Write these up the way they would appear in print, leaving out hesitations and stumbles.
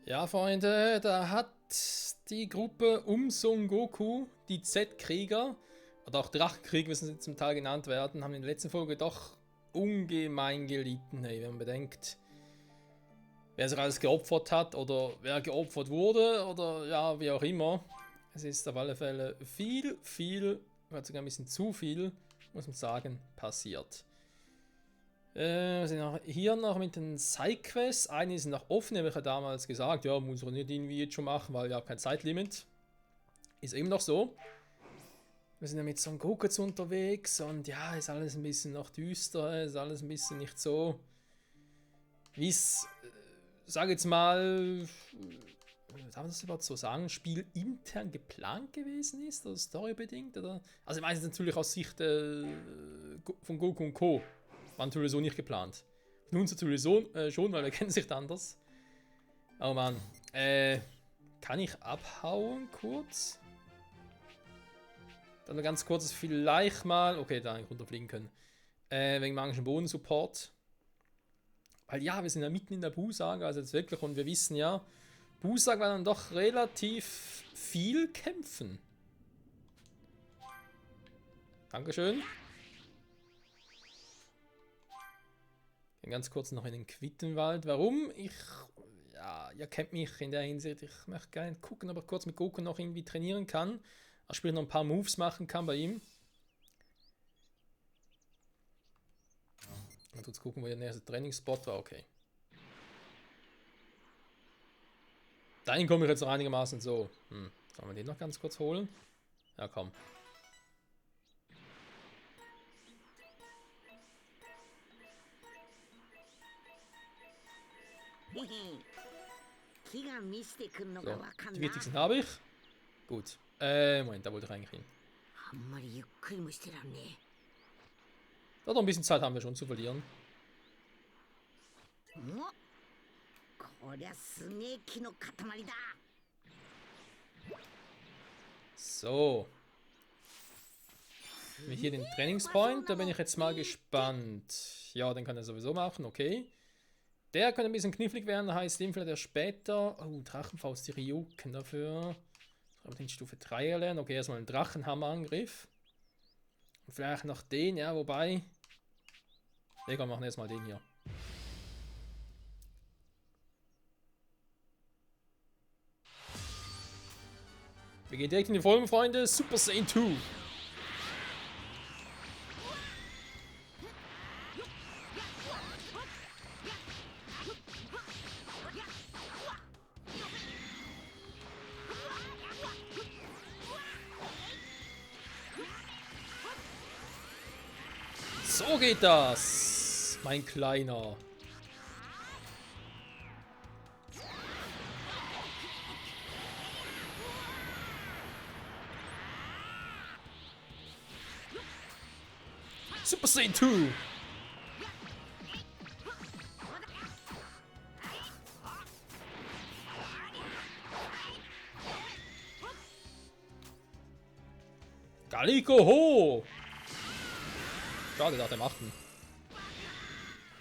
Ja, Freunde, da hat die Gruppe um Son Goku, die Z-Krieger, oder auch Drachenkrieger, wie sie zum Teil genannt werden, haben in der letzten Folge doch ungemein gelitten. Hey, wenn man bedenkt, wer sich alles geopfert hat oder wer geopfert wurde oder ja, wie auch immer. Es ist auf alle Fälle viel, vielleicht sogar ein bisschen zu viel, muss man sagen, passiert. Wir sind auch hier noch mit den Sidequests. Einige sind noch offen, habe ich ja damals gesagt, ja, muss man nicht irgendwie jetzt schon machen, weil ja kein Zeitlimit. Ist eben noch so. Wir sind ja mit Son Goku jetzt unterwegs und ja, ist alles ein bisschen noch düster, ist alles ein bisschen nicht so, wie es, sage jetzt mal, darf man das überhaupt so sagen, spielintern geplant gewesen ist oder storybedingt? Oder? Also ich meine es natürlich aus Sicht von Goku und Co. War natürlich so nicht geplant. Von uns natürlich so, schon, weil wir kennen sich anders. Oh Mann. Kann ich abhauen kurz? Dann ganz kurz vielleicht mal... Okay, da runterfliegen können. Wegen magischen Bodensupport. Weil ja, wir sind ja mitten in der Bu-Saga, also jetzt wirklich, und wir wissen ja, Bu-Saga war dann doch relativ viel kämpfen. Dankeschön. Ganz kurz noch in den Quittenwald. Warum? Ja, ihr kennt mich in der Hinsicht. Ich möchte gerne gucken, ob ich kurz mit Goku noch irgendwie trainieren kann. Also sprich noch ein paar Moves machen kann bei ihm. Und jetzt gucken, wo der nächste Trainingsspot war. Okay. Dahin komme ich jetzt noch einigermaßen so. Sollen wir den noch ganz kurz holen? Ja, komm. So, die wichtigsten habe ich. Gut. Moment, da wollte ich eigentlich hin. Da noch ein bisschen Zeit haben wir schon zu verlieren. So. Hier den Trainingspoint, da bin ich jetzt mal gespannt. Ja, den kann er sowieso machen, okay. Der könnte ein bisschen knifflig werden, heißt dem vielleicht später. Oh, Drachenfaust, die Ryuken dafür. Aber den Stufe 3 erlernen. Okay, erstmal einen Drachenhammerangriff. Und vielleicht noch den, ja, wobei. Egal, machen erstmal den hier. Wir gehen direkt in die Folgen, Freunde. Super Saiyan 2. So geht das, mein Kleiner. Super Saiyan 2. Galiko ho! Schade, da hat er im 8.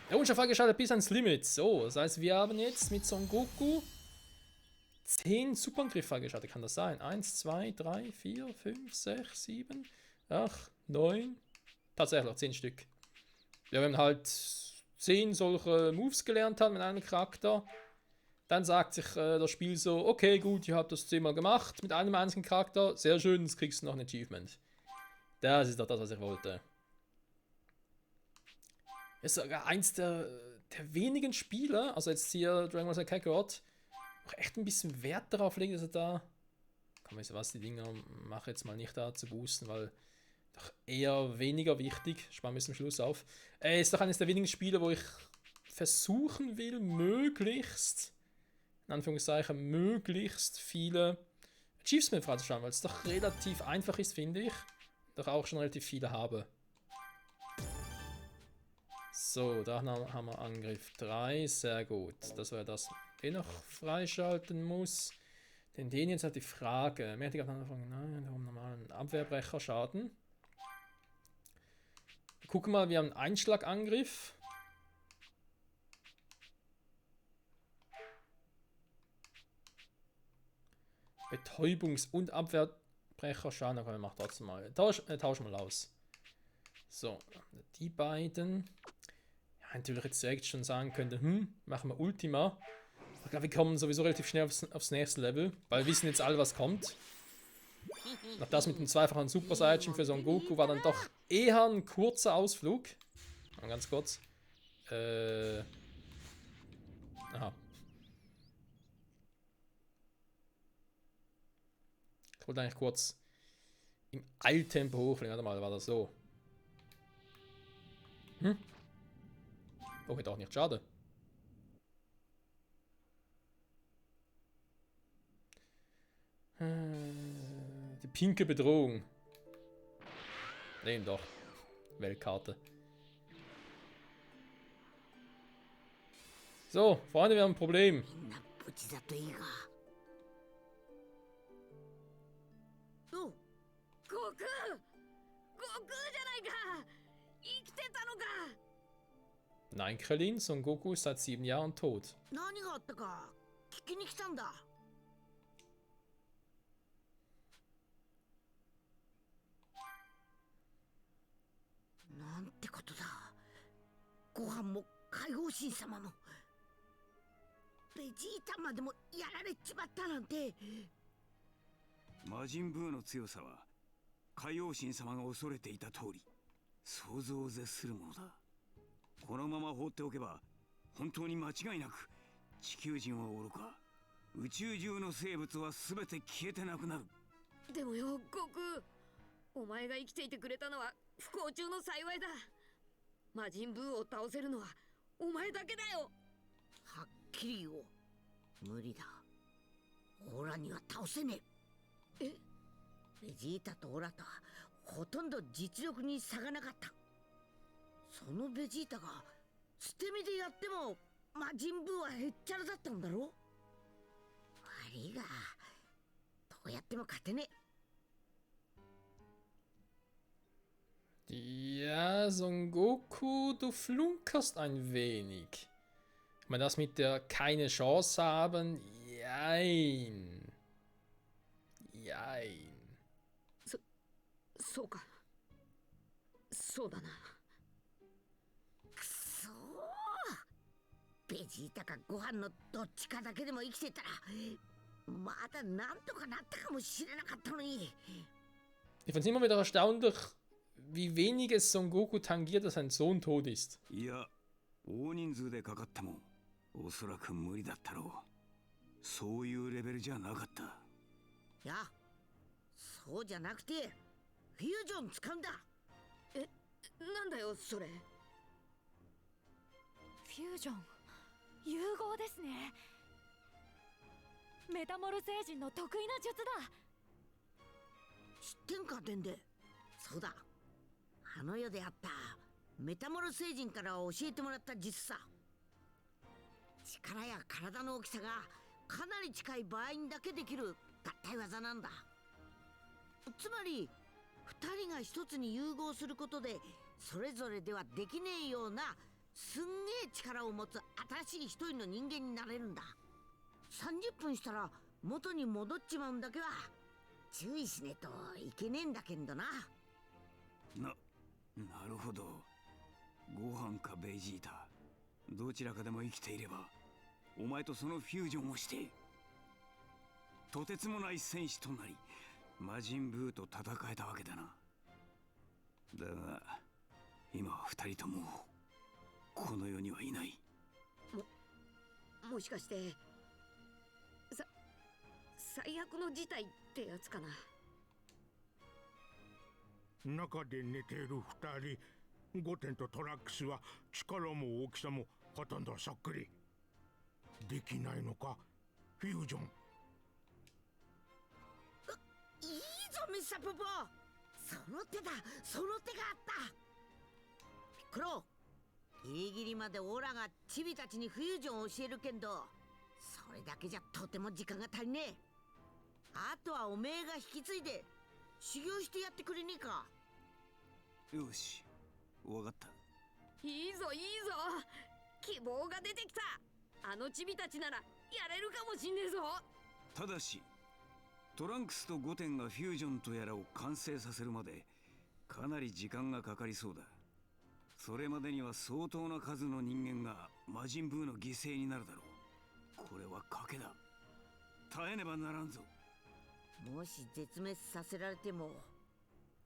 Der Wunsch freigeschaltet bis ans Limit. So, das heißt, wir haben jetzt mit Son Goku 10 Superangriffe freigeschaltet. Kann das sein? 1, 2, 3, 4, 5, 6, 7, 8, 9. Tatsächlich, 10 Stück. Wir haben halt 10 solche Moves gelernt haben mit einem Charakter. Dann sagt sich das Spiel so, okay, gut, ihr habt das 10 Mal gemacht mit einem einzigen Charakter. Sehr schön, jetzt kriegst du noch ein Achievement. Das ist doch das, was ich wollte. Ist sogar eins der wenigen Spiele, also jetzt hier Dragon Ball Z Kakarot, auch echt ein bisschen Wert darauf legt, dass er da, komm, weißt du was, die Dinger mache jetzt mal nicht da zu boosten, weil doch eher weniger wichtig, sparen wir bis zum Schluss auf. Ist doch eines der wenigen Spiele, wo ich versuchen will, möglichst, in Anführungszeichen, möglichst viele Achievements freizuschauen, weil es doch relativ einfach ist, finde ich, doch auch schon relativ viele habe. So, da haben wir Angriff 3, sehr gut. Das wäre das, noch freischalten muss. Denn den jetzt hat die Frage. Mächtig auf Anfang, nein, darum normalen Abwehrbrecherschaden. Gucken mal, wir haben einen Einschlagangriff. Betäubungs- und Abwehrbrecherschaden. Da können wir machen trotzdem mal. Tauschen wir aus. So, die beiden. Ja, natürlich jetzt direkt schon sagen könnte, machen wir Ultima. Ich glaube, wir kommen sowieso relativ schnell aufs nächste Level, weil wir wissen jetzt alle, was kommt. Auch das mit dem zweifachen Super Saiyan für Son Goku war dann doch eher ein kurzer Ausflug. Mal ganz kurz. Aha. Ich wollte eigentlich kurz im Eiltempo hochfliegen. Warte mal, war das so? Oh, hätte auch nicht schade. Die pinke Bedrohung. Nehmen doch. Weltkarte. So, Freunde, wir haben ein Problem. みんな無事だといいが。お、悟空じゃないか。生きてたのか。 Nein, Krillin, Son Goku ist seit 7 Jahren tot. 何があったか聞きに来たんだ。なんてことだ。ご飯も海王神様もベジータまでもやられちまったなんて。魔人ブーの強さは海王神様が恐れていた通り想像を絶するものだ。このまま放っておけば本当に間違いなく地球人はおろか宇宙中の生物は全て消えてなくなる。でもよ、悟空、お前が生きていてくれたのは不幸中の幸いだ。魔人ブーを倒せるのはお前だけだよ。はっきり言おう。無理だ。オラには倒せねえ。え？ベジータとオラとはほとんど実力に差がなかった。そのベジータが捨て身でやっても魔人ブーはへっちゃらだったんだろ。悪いがどうやっても勝てねえ。 Ja, Son Goku, du flunkerst ein wenig. Ich meine, das mit der keine Chance haben, jein. Jein. そうか。そうだな。くそー。ベジータかご飯のどっちかだけでも生きてたらまだなんとかなったかもしれなかったのに。 Ich finde es immer wieder erstaunlich, wie wenig es Son Goku tangiert, dass sein Sohn tot ist. いや大人数でかかってもおそらく無理だったろう。そういうレベルじゃなかった。いや、そうじゃなくてフュージョン使うんだ。なんだよそれ。フュージョン融合ですね。メタモル星人の得意な術だ。知ってんかデンデ。そうだ、あの世であったメタモル星人から教えてもらった術さ。力や体の大きさがかなり近い場合にだけできる合体技なんだ。つまり2人が一つに融合することでそれぞれではできねえようなすんげえ力を持つ新しい一人の人間になれるんだ。30分したら元に戻っちまうんだけは注意しねえといけねえんだけんどな。なるほど。ご飯かベジータどちらかでも生きていればお前とそのフュージョンをしてとてつもない戦士となり魔人ブーと戦えたわけだな。だが今は二人ともこの世にはいない。もしかして最悪の事態ってやつかな。中で寝ている二人、ゴテンとトラックスは力も大きさもほとんどそっくり。できないのかフュージョン。いいぞミスターポポ。その手だ、その手があった。ピッコロ、ギリギリまでオラがチビたちにフュージョンを教えるけんどそれだけじゃとても時間が足りねえ。あとはおめえが引き継いで修行してやってくれねえか。よし、わかった。いいぞいいぞ、希望が出てきた。あのチビたちならやれるかもしんねえぞ。ただしトランクスとゴテンがフュージョンとやらを完成させるまでかなり時間がかかりそうだ。それまでには相当な数の人間が魔人ブーの犠牲になるだろう。これは賭けだ。耐えねばならんぞ。もし絶滅させられても、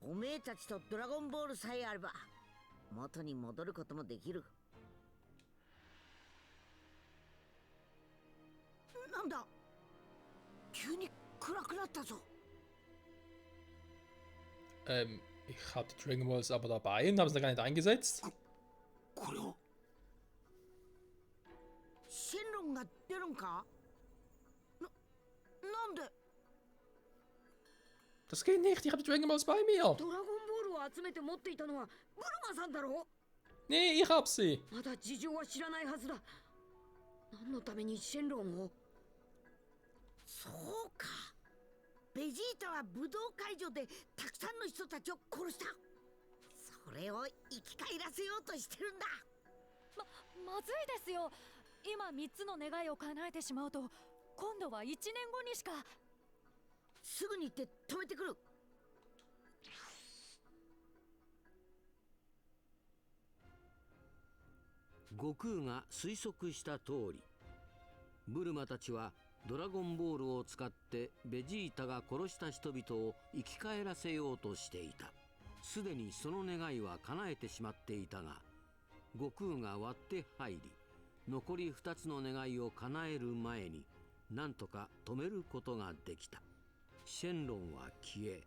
おめえたちとドラゴンボールさえあれば元に戻ることもできる。なんだ、急に暗くなったぞ。Ich habe die Dragon Balls aber dabei und habe sie gar nicht eingesetzt. これをシェンロンが出るんか？なんで？ Das geht nicht, ich habe die Dragon Balls bei mir. ドラゴンボールを集めて持っていたのはブルマさんだろ？ Nee, ich hab sie. まだ事情は知らないはずだ。何のためにシェンロンを？そうか。ベジータは武道会場でたくさんの人たちを殺した。それを生き返らせようとしてるんだ。まずいですよ。今3つの願いを叶えてしまうと今度は1年後にしか。すぐに行って止めてくる。悟空が推測した通り、ブルマたちはドラゴンボールを使ってベジータが殺した人々を生き返らせようとしていた。すでにその願いは叶えてしまっていたが、悟空が割って入り、残り2つの願いを叶える前になんとか止めることができた。シェンロンは消え、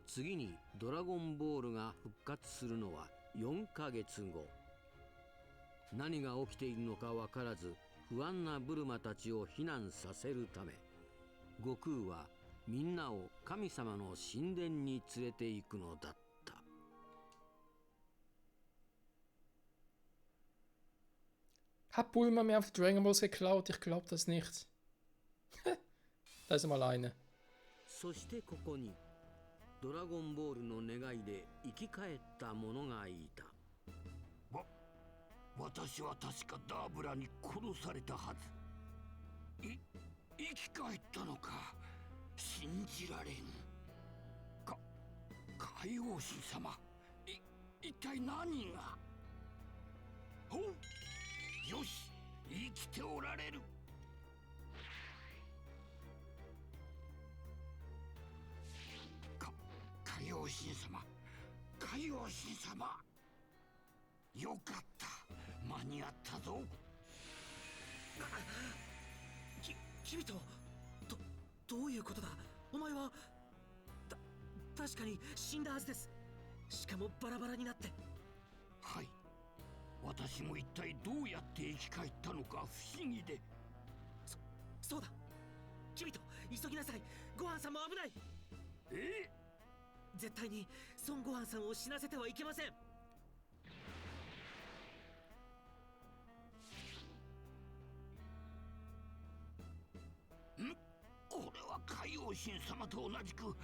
次にドラゴンボールが復活するのは4ヶ月後。何が起きているのか分からず不安なブルマたちを避難させるため、悟空はみんなを神様の神殿に連れて行くのだった。 Hat Bulma mir auf die Dragon Balls geklaut? Ich glaube das nicht. Da ist er mal eine. そしてここにドラゴンボールの願いで生き返った者がいた。私は確かダーブラに殺されたはず。生き返ったのか。信じられん。海王神様、一体何が。おう、よし、生きておられる。海王神様、海王神様、よかった、間に合ったぞ。君とどういうことだ。お前は確かに死んだはずです。しかもバラバラになって。はい、私も一体どうやって生き返ったのか不思議で。そうだ、君と急ぎなさい。ごはんさんも危ない。絶対に孫悟飯さんを死なせてはいけません。これは海王神様と同じく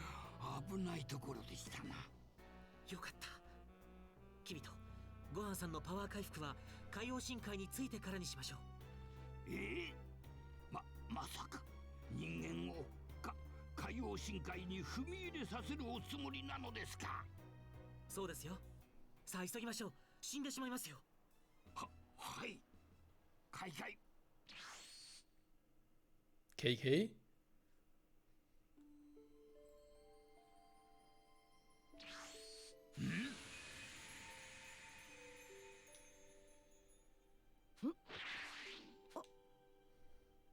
危ないところでしたな。よかった。君とごはんさんのパワー回復は海王神会についてからにしましょう。まさか人間を海王神会に踏み入れさせるおつもりなのですか。そうですよ。さあ急ぎましょう。死んでしまいますよ。はい。開会。KK?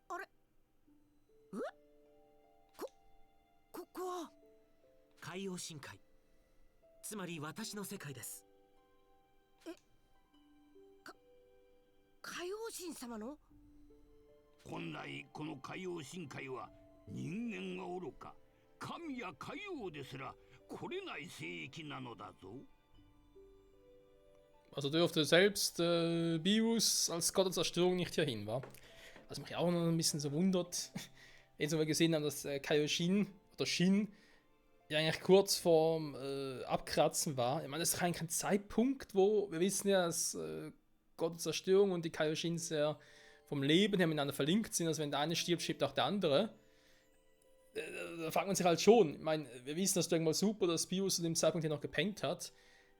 あれ、ここは海王神会、つまり私の世界です。海王神様の？本来この海王神会は人間が愚か神や海王ですら来れない聖域なのだぞ。 Also dürfte selbst Beerus als Gott der Zerstörung nicht hier hin, wa? Was mich auch noch ein bisschen so wundert, jetzt wo wir gesehen haben, dass Kaioshin oder Shin ja eigentlich kurz vorm Abkratzen war. Ich meine, das ist eigentlich kein Zeitpunkt, wo wir wissen ja, dass Gott der Zerstörung und die Kaioshins ja vom Leben her miteinander verlinkt sind. Also wenn der eine stirbt, stirbt auch der andere. da fragt man sich halt schon. Ich meine, wir wissen, dass irgendwann super, dass Bio zu dem Zeitpunkt hier noch gepennt hat.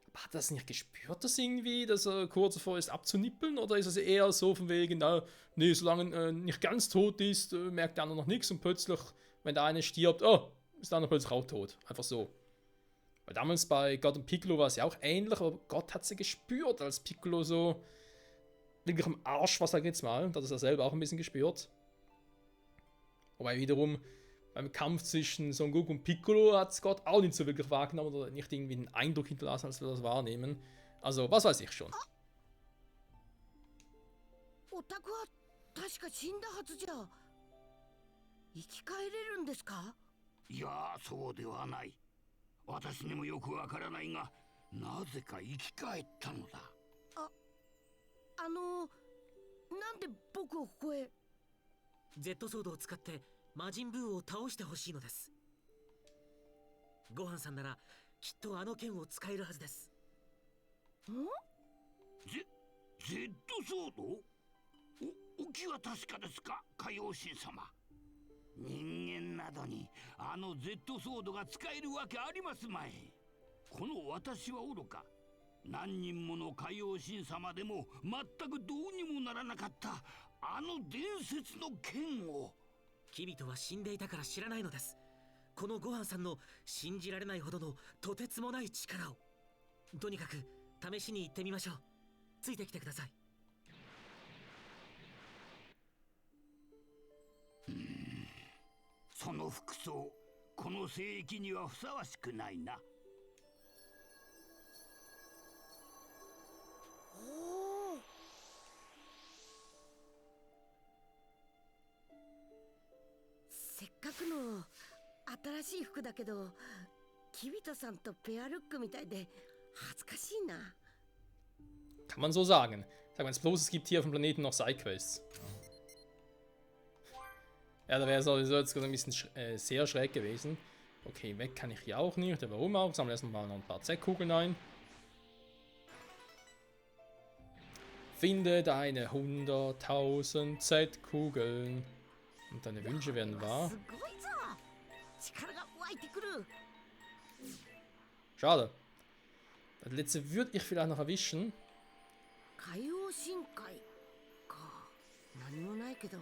Aber hat er das nicht gespürt, das irgendwie, dass er kurz davor ist abzunippeln? Oder ist es eher so von wegen, nee, solange nicht ganz tot ist, merkt der andere noch nichts und plötzlich, wenn der eine stirbt, oh, ist der andere plötzlich auch tot. Einfach so. Weil damals bei Gott und Piccolo war es ja auch ähnlich, aber Gott hat sie gespürt, als Piccolo so wirklich am Arsch war, sag ich jetzt mal. Da hat er selber auch ein bisschen gespürt. Wobei wiederum beim Kampf zwischen Son Goku und Piccolo hat Gott auch nicht so wirklich wahrgenommen oder nicht irgendwie einen Eindruck hinterlassen, als wir das wahrnehmen. Also, was weiß ich schon. お宅は確か死んだはずじゃ。生き返れるんですか？いや、そうではない。私にもよくわからないが、なぜか生き返ったのだ。なんで僕をここへ？ Z ソードを使って魔人ブーを倒してほしいのです。ごはんさんならきっとあの剣を使えるはずです。Z ソード？お気は確かですか、海王神様。人間などにあの Z ソードが使えるわけありますまい。この私は愚か。何人もの海王神様でも全くどうにもならなかったあの伝説の剣を。キビトは死んでいたから知らないのです。このごはんさんの信じられないほどのとてつもない力を。とにかく試しに行ってみましょう。ついてきてください。その服装、この聖域にはふさわしくないな。せっかくの新しい服だけど、キビトさんとペアルックみたいで恥ずかしいな。Kann man so sagen. Sag mal, bloß es gibt hier auf dem Planeten noch Sidequests. Ja, da wäre es sowieso jetzt ein bisschen sehr schräg gewesen. Okay, weg kann ich hier auch nicht. Ja, warum auch? Sammeln erstmal noch ein paar Z-Kugeln ein. Finde deine 100.000 Z-Kugeln. Und deine Wünsche werden wahr. Schade. Das letzte würde ich vielleicht noch erwischen. 海王深海か。何もないけど、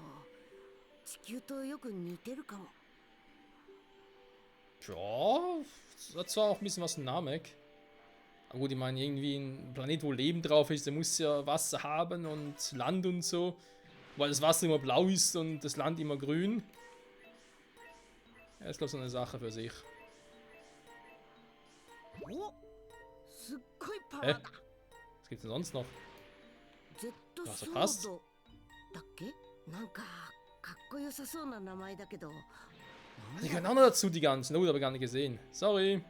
地球とよく似てるかも。Ja, das hat zwar auch ein bisschen was in Namek. Aber gut, ich meine, irgendwie ein Planet, wo Leben drauf ist, der muss ja Wasser haben und Land und so. Weil das Wasser immer blau ist und das Land immer grün. Ja, ist glaube ich so eine Sache für sich. Hä? Was gibt's denn sonst noch? Was passt? Die gehören auch noch dazu, die ganzen. Oh, habe ich gar nicht gesehen. Sorry.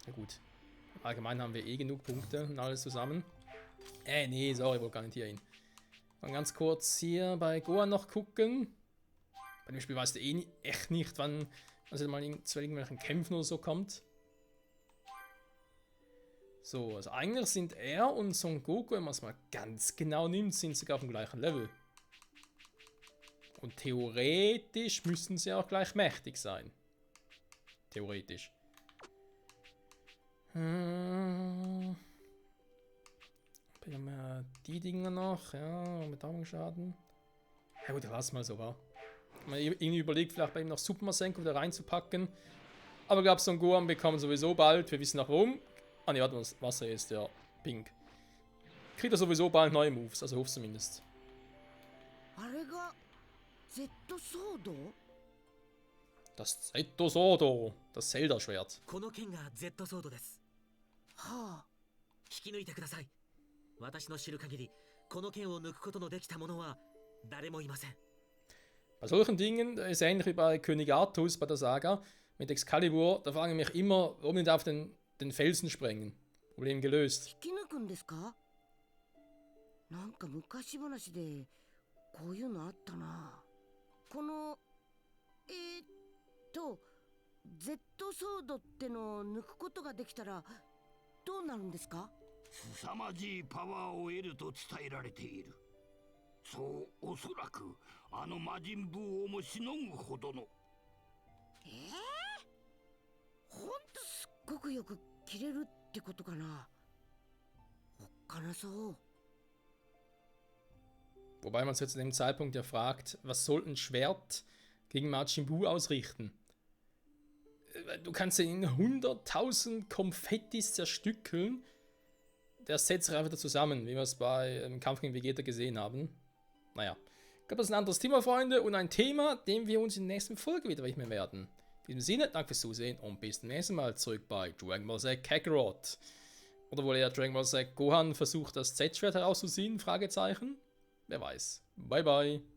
Na gut. Allgemein haben wir eh genug Punkte und alles zusammen. Nee, sorry, ich wollte gar nicht hier hin. Mal ganz kurz hier bei Gohan noch gucken. Bei dem Spiel weißt du echt nicht, wann also mal zu irgendwelchen Kämpfen oder so kommt. So, also eigentlich sind er und Son Goku, wenn man es mal ganz genau nimmt, sind sogar auf dem gleichen Level. Und theoretisch müssten sie auch gleich mächtig sein. Theoretisch. Haben wir die Dinger noch? Ja, mit Augenschaden. Ja gut, lass mal so, wa? Man irgendwie überlegt, vielleicht bei ihm noch Super Masenko wieder reinzupacken. Aber ich glaube, Son Gohan bekommen sowieso bald. Wir wissen auch warum. Ah ne, warte mal, das Wasser ist ja pink. Kriegt er sowieso bald neue Moves, also hofft zumindest. Das Z-Sodo, das Zelda-Schwert. この剣が Z ソードです。はあ。引き抜いてください。私の知る限り、この剣を抜くことのできた者は誰もいません。 Bei solchen Dingen ist ähnlich wie bei König Artus bei der Saga mit Excalibur, da frage ich mich immer, warum nicht auf den Felsen sprengen. Problem gelöst. なんか昔話でこういうのあったな。このZ ソードってのを抜くことができたらどうなるんですか？凄まじいパワーを得ると伝えられている。そう、おそらくあの魔人ブーをもしのぐほどの。ほんとすっごくよく切れるってことかな。おっかなそう。 Wobei man sich zu dem Zeitpunkt ja fragt, was soll ein Schwert gegen Majin Buu ausrichten? Du kannst ihn in 100.000 Konfettis zerstückeln. Der setzt sich einfach wieder zusammen, wie wir es bei Kampf gegen Vegeta gesehen haben. Naja, ich glaube, das ist ein anderes Thema, Freunde, und ein Thema, dem wir uns in der nächsten Folge wieder widmen werden. In diesem Sinne, danke fürs Zusehen und bis zum nächsten Mal zurück bei Dragon Ball Z Kakarot. Oder wohl eher Dragon Ball Z Gohan versucht, das Z-Schwert herauszuziehen? Fragezeichen. Wer weiß. Bye bye.